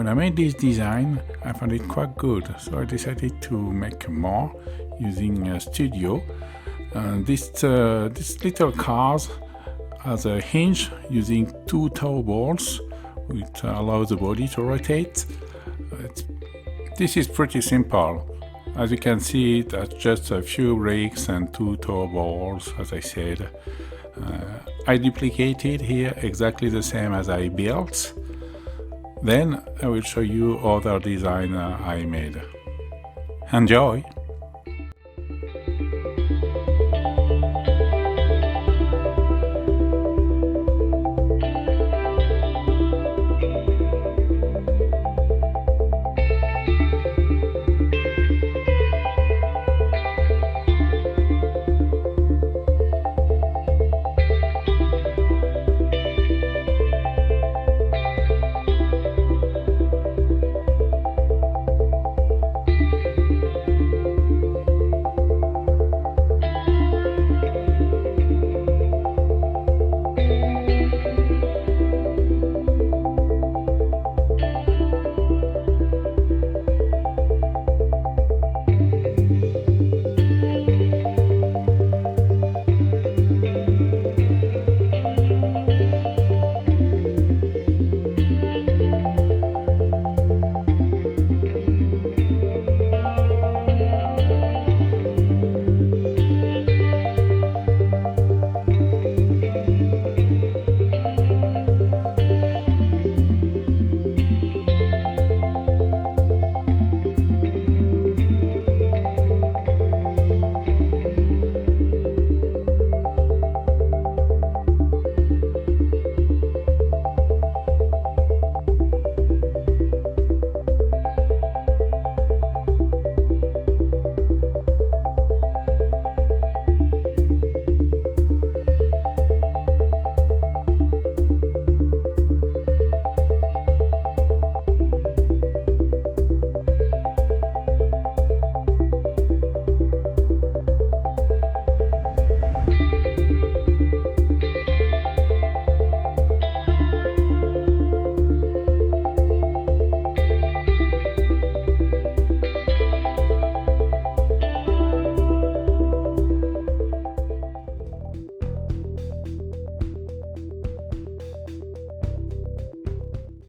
when I made this design, I found it quite good, so I decided to make more using a studio. This little car has a hinge using two toe bolts, which allows the body to rotate. This is pretty simple. As you can see, that's just a few brakes and two toe bolts, as I said. I duplicated here exactly the same as I built. Then I will show you other design I made. Enjoy!